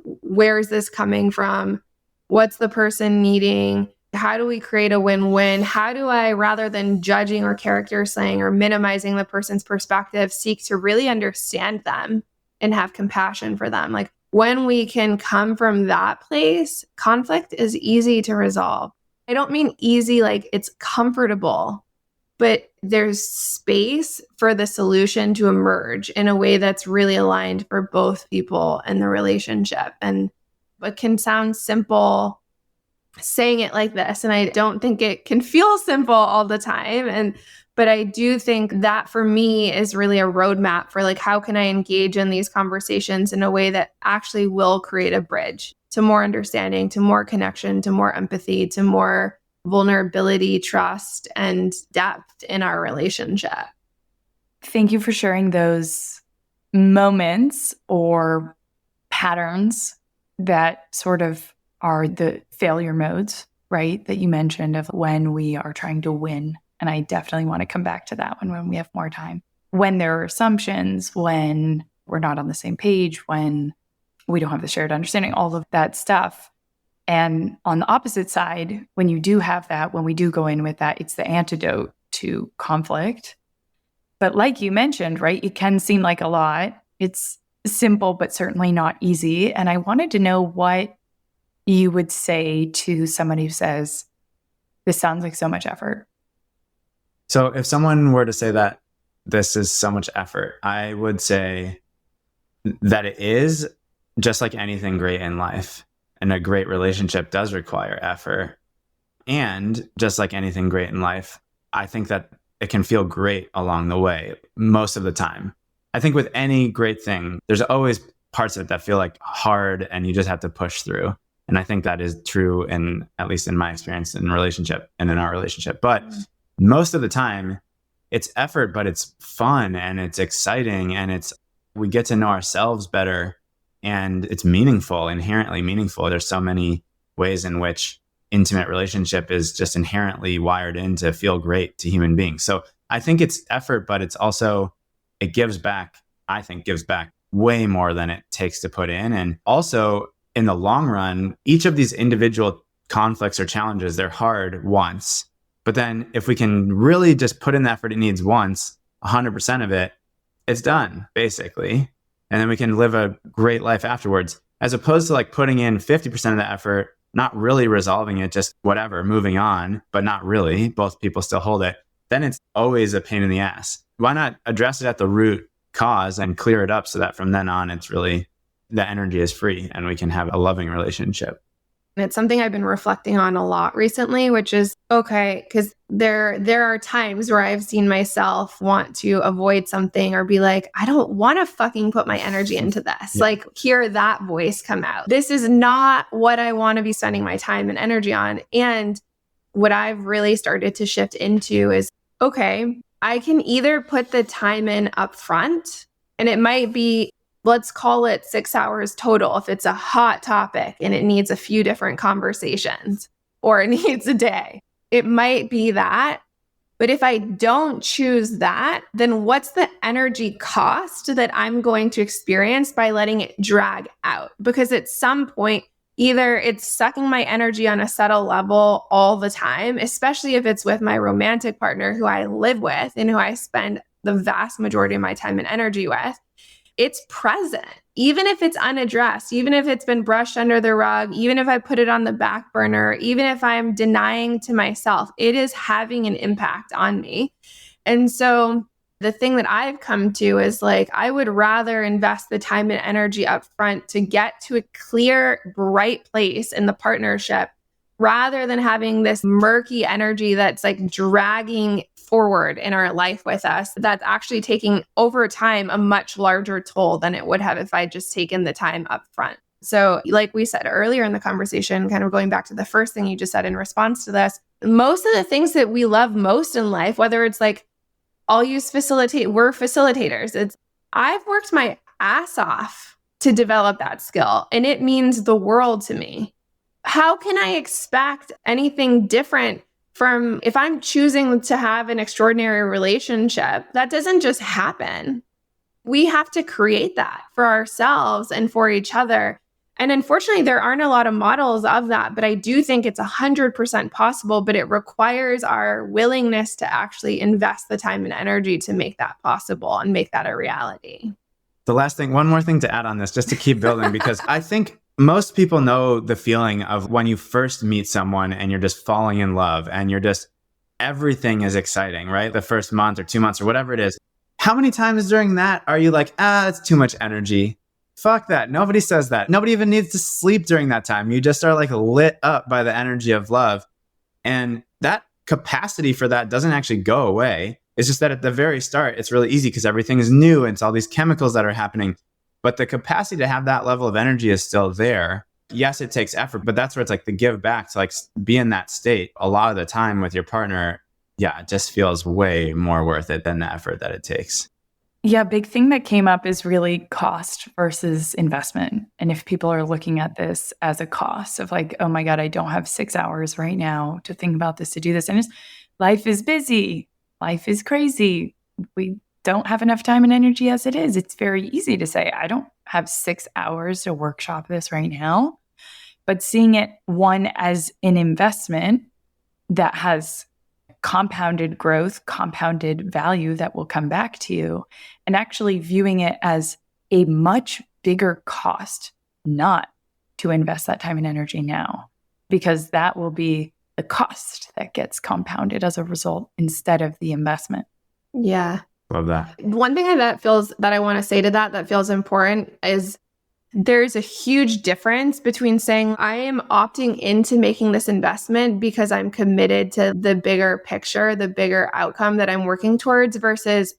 where is this coming from? What's the person needing? How do we create a win-win? How do I, rather than judging or character slaying or minimizing the person's perspective, seek to really understand them and have compassion for them? Like when we can come from that place, conflict is easy to resolve. I don't mean easy like it's comfortable, but there's space for the solution to emerge in a way that's really aligned for both people in the relationship. And it can sound simple saying it like this, and I don't think it can feel simple all the time. But I do think that for me is really a roadmap for like, how can I engage in these conversations in a way that actually will create a bridge to more understanding, to more connection, to more empathy, to more vulnerability, trust, and depth in our relationship. Thank you for sharing those moments or patterns that sort of are the failure modes, right? That you mentioned of when we are trying to win. And I definitely want to come back to that one when we have more time. When there are assumptions, when we're not on the same page, when we don't have the shared understanding, all of that stuff. And on the opposite side, when you do have that, when we do go in with that, it's the antidote to conflict. But like you mentioned, right, it can seem like a lot. It's simple, but certainly not easy. And I wanted to know what you would say to someone who says, this sounds like so much effort. So if someone were to say that this is so much effort, I would say that it is, just like anything great in life. And a great relationship does require effort. And just like anything great in life, I think that it can feel great along the way most of the time. I think with any great thing, there's always parts of it that feel like hard and you just have to push through. And I think that is true in, at least in my experience in relationship and in our relationship. But most of the time it's effort, but it's fun and it's exciting and we get to know ourselves better. And it's meaningful, inherently meaningful. There's so many ways in which intimate relationship is just inherently wired in to feel great to human beings. So I think it's effort, but it's also, it gives back, I think gives back way more than it takes to put in. And also in the long run, each of these individual conflicts or challenges, they're hard once. But then if we can really just put in the effort it needs once, 100% of it, it's done basically. And then we can live a great life afterwards, as opposed to like putting in 50% of the effort, not really resolving it, just whatever, moving on, but not really. Both people still hold it. Then it's always a pain in the ass. Why not address it at the root cause and clear it up so that from then on, it's really the energy is free and we can have a loving relationship. And it's something I've been reflecting on a lot recently, which is okay, because there are times where I've seen myself want to avoid something or be like, I don't want to fucking put my energy into this. Yeah. Like, hear that voice come out. This is not what I want to be spending my time and energy on. And what I've really started to shift into is, okay, I can either put the time in up front, and it might be, let's call it 6 hours total if it's a hot topic and it needs a few different conversations, or it needs a day. It might be that. But if I don't choose that, then what's the energy cost that I'm going to experience by letting it drag out? Because at some point, either it's sucking my energy on a subtle level all the time, especially if it's with my romantic partner who I live with and who I spend the vast majority of my time and energy with. It's present, even if it's unaddressed, even if it's been brushed under the rug, even if I put it on the back burner, even if I'm denying to myself, it is having an impact on me. And so the thing that I've come to is like, I would rather invest the time and energy up front to get to a clear, bright place in the partnership rather than having this murky energy that's like dragging forward in our life with us, that's actually taking over time a much larger toll than it would have if I just taken the time up front. So like we said earlier in the conversation, kind of going back to the first thing you just said in response to this, most of the things that we love most in life, whether it's like, I'll use facilitate, we're facilitators. I've worked my ass off to develop that skill, and it means the world to me. How can I expect anything different from if I'm choosing to have an extraordinary relationship? That doesn't just happen. We have to create that for ourselves and for each other. And unfortunately, there aren't a lot of models of that, but I do think it's 100% possible, but it requires our willingness to actually invest the time and energy to make that possible and make that a reality. The last thing, one more thing to add on this, just to keep building, because I think most people know the feeling of when you first meet someone and you're just falling in love and you're just, everything is exciting, right? The first month or 2 months or whatever it is. How many times during that are you like, it's too much energy? Fuck that. Nobody says that. Nobody even needs to sleep during that time. You just are like lit up by the energy of love. And that capacity for that doesn't actually go away. It's just that at the very start, it's really easy because everything is new and it's all these chemicals that are happening. But the capacity to have that level of energy is still there. Yes, it takes effort, but that's where it's like the give back to like be in that state a lot of the time with your partner. Yeah, it just feels way more worth it than the effort that it takes. Yeah, big thing that came up is really cost versus investment. And if people are looking at this as a cost of like, oh my God, I don't have 6 hours right now to think about this, to do this. And life is busy. Life is crazy. We don't have enough time and energy as it is. It's very easy to say, I don't have 6 hours to workshop this right now. But seeing it, one, as an investment that has compounded growth, compounded value that will come back to you, and actually viewing it as a much bigger cost not to invest that time and energy now, because that will be the cost that gets compounded as a result instead of the investment. Yeah. Love that. One thing that I want to say to that feels important is there's a huge difference between saying I am opting into making this investment because I'm committed to the bigger picture, the bigger outcome that I'm working towards versus,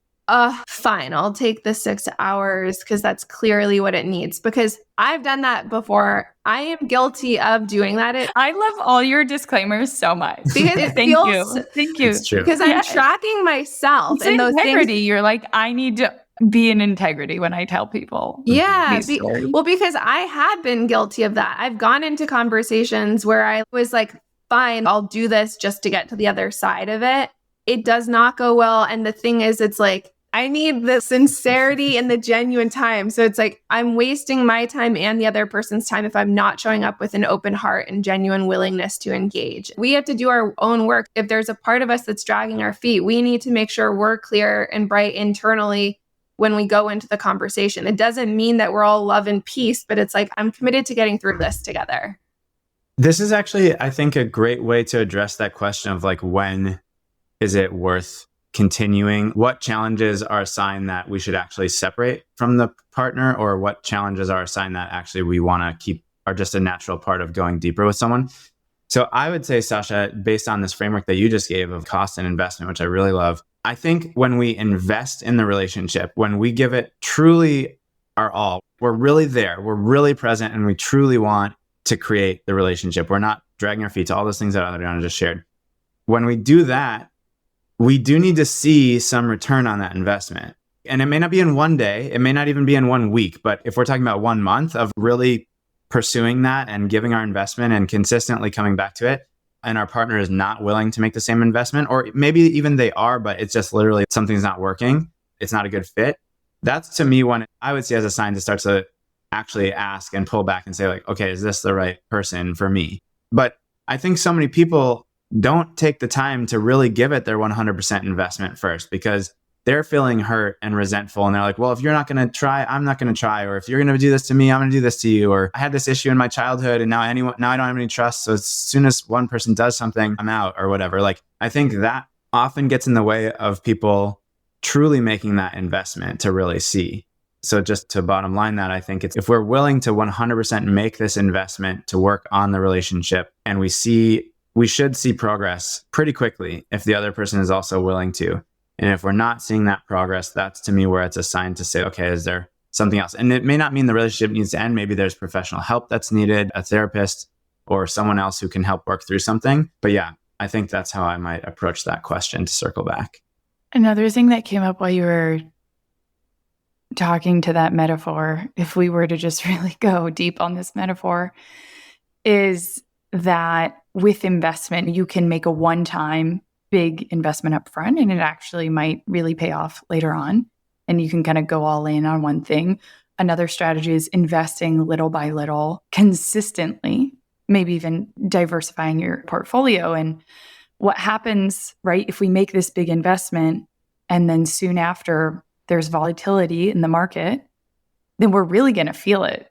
fine, I'll take the 6 hours because that's clearly what it needs. Because I've done that before. I am guilty of doing that. I love all your disclaimers so much. Because it Thank feels, you. Thank you. It's true. Because I'm tracking myself It's in those integrity. things. You're like, I need to be in integrity when I tell people. Yeah. these stories. Because I had been guilty of that. I've gone into conversations where I was like, fine, I'll do this just to get to the other side of it. It does not go well. And the thing is, it's like, I need the sincerity and the genuine time. So it's like, I'm wasting my time and the other person's time if I'm not showing up with an open heart and genuine willingness to engage. We have to do our own work. If there's a part of us that's dragging our feet, we need to make sure we're clear and bright internally when we go into the conversation. It doesn't mean that we're all love and peace, but it's like, I'm committed to getting through this together. This is actually, I think, a great way to address that question of like, when is it worth continuing, what challenges are a sign that we should actually separate from the partner, or what challenges are a sign that actually we want to keep, are just a natural part of going deeper with someone. So I would say, Sasha, based on this framework that you just gave of cost and investment, which I really love, I think when we invest in the relationship, when we give it truly our all, we're really there, we're really present, and we truly want to create the relationship. We're not dragging our feet to all those things that Adriana just shared. When we do that, we do need to see some return on that investment. And it may not be in one day, it may not even be in 1 week, but if we're talking about 1 month of really pursuing that and giving our investment and consistently coming back to it, and our partner is not willing to make the same investment, or maybe even they are, but it's just literally something's not working, it's not a good fit. That's to me one I would see as a sign to start to actually ask and pull back and say like, okay, is this the right person for me? But I think so many people don't take the time to really give it their 100% investment first, because they're feeling hurt and resentful. And they're like, well, if you're not going to try, I'm not going to try. Or if you're going to do this to me, I'm going to do this to you. Or I had this issue in my childhood and now I don't have any trust. So as soon as one person does something, I'm out or whatever. Like, I think that often gets in the way of people truly making that investment to really see. So just to bottom line that, I think it's, if we're willing to 100% make this investment to work on the relationship, and we should see progress pretty quickly if the other person is also willing to. And if we're not seeing that progress, that's to me where it's a sign to say, okay, is there something else? And it may not mean the relationship needs to end. Maybe there's professional help that's needed, a therapist or someone else who can help work through something. But yeah, I think that's how I might approach that question to circle back. Another thing that came up while you were talking to that metaphor, if we were to just really go deep on this metaphor, is that with investment, you can make a one-time big investment up front, and it actually might really pay off later on. And you can kind of go all in on one thing. Another strategy is investing little by little, consistently, maybe even diversifying your portfolio. And what happens, right, if we make this big investment and then soon after there's volatility in the market, then we're really going to feel it.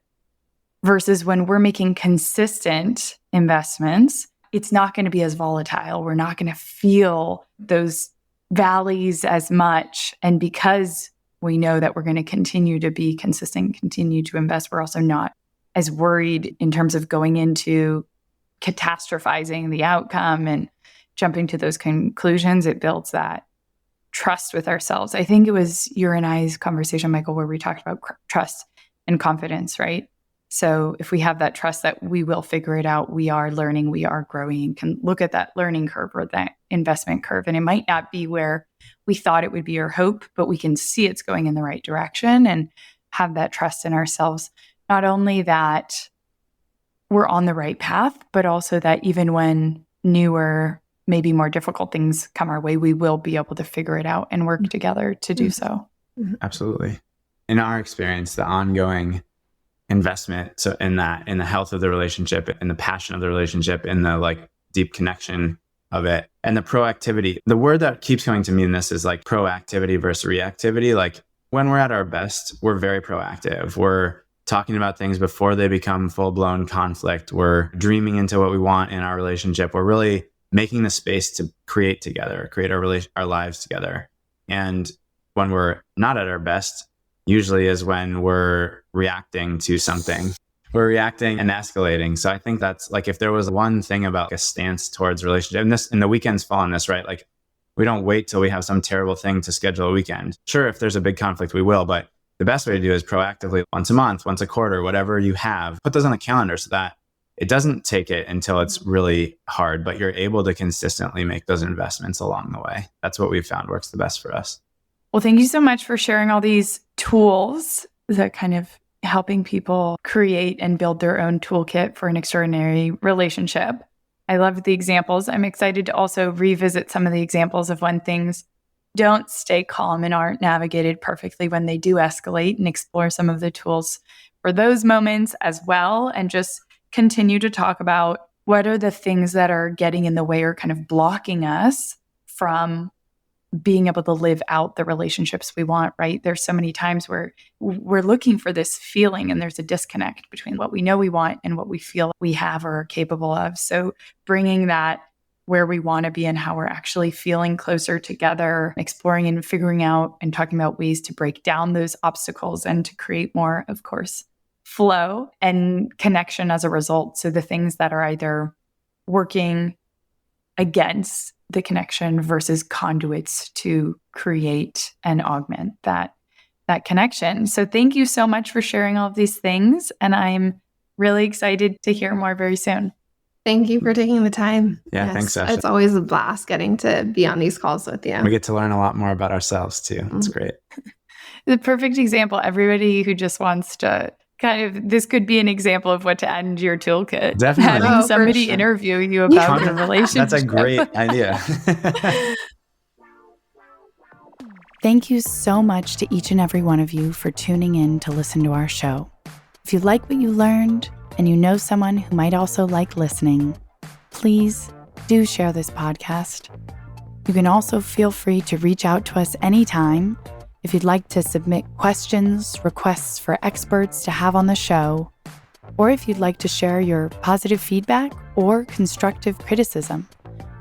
Versus when we're making consistent investments, it's not going to be as volatile. We're not going to feel those valleys as much. And because we know that we're going to continue to be consistent, continue to invest, we're also not as worried in terms of going into catastrophizing the outcome and jumping to those conclusions. It builds that trust with ourselves. I think it was your and I's conversation, Michael, where we talked about trust and confidence, right? So if we have that trust that we will figure it out, we are learning, we are growing, can look at that learning curve or that investment curve. And it might not be where we thought it would be or hope, but we can see it's going in the right direction and have that trust in ourselves. Not only that we're on the right path, but also that even when newer, maybe more difficult things come our way, we will be able to figure it out and work together to do so. Absolutely. In our experience, the ongoing investment, so in the health of the relationship, in the passion of the relationship, in the like deep connection of it, and the proactivity. The word that keeps coming to me in this is like proactivity versus reactivity. Like when we're at our best, we're very proactive. We're talking about things before they become full-blown conflict. We're dreaming into what we want in our relationship. We're really making the space to create together, create our lives together. And when we're not at our best, usually is when we're reacting to something. We're reacting and escalating. So I think that's like, if there was one thing about a stance towards relationship, and the weekends fall on this, right? Like we don't wait till we have some terrible thing to schedule a weekend. Sure, if there's a big conflict, we will, but the best way to do it is proactively once a month, once a quarter, whatever you have, put those on the calendar so that it doesn't take it until it's really hard, but you're able to consistently make those investments along the way. That's what we've found works the best for us. Well, thank you so much for sharing all these tools that kind of helping people create and build their own toolkit for an extraordinary relationship. I love the examples. I'm excited to also revisit some of the examples of when things don't stay calm and aren't navigated perfectly, when they do escalate, and explore some of the tools for those moments as well. And just continue to talk about what are the things that are getting in the way or kind of blocking us from being able to live out the relationships we want, right? There's so many times where we're looking for this feeling and there's a disconnect between what we know we want and what we feel we have or are capable of. So bringing that where we want to be and how we're actually feeling closer together, exploring and figuring out and talking about ways to break down those obstacles and to create more, of course, flow and connection as a result. So the things that are either working against the connection versus conduits to create and augment that connection. So thank you so much for sharing all of these things. And I'm really excited to hear more very soon. Thank you for taking the time. Yeah, thanks, Sasha. It's always a blast getting to be on these calls with you. We get to learn a lot more about ourselves too. It's great. The perfect example, everybody who just wants to this could be an example of what to add into your toolkit. Definitely. Having somebody interview you about the relationship. That's a great idea. Thank you so much to each and every one of you for tuning in to listen to our show. If you like what you learned and you know someone who might also like listening, please do share this podcast. You can also feel free to reach out to us anytime if you'd like to submit questions, requests for experts to have on the show, or if you'd like to share your positive feedback or constructive criticism.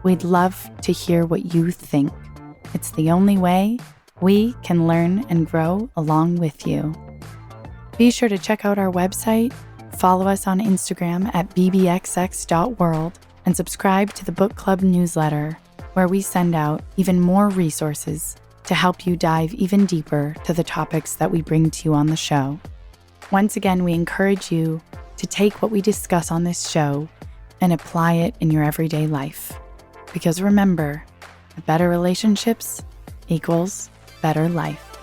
We'd love to hear what you think. It's the only way we can learn and grow along with you. Be sure to check out our website, follow us on Instagram at bbxx.world, and subscribe to the book club newsletter, where we send out even more resources to help you dive even deeper to the topics that we bring to you on the show. Once again, we encourage you to take what we discuss on this show and apply it in your everyday life. Because remember, better relationships equals better life.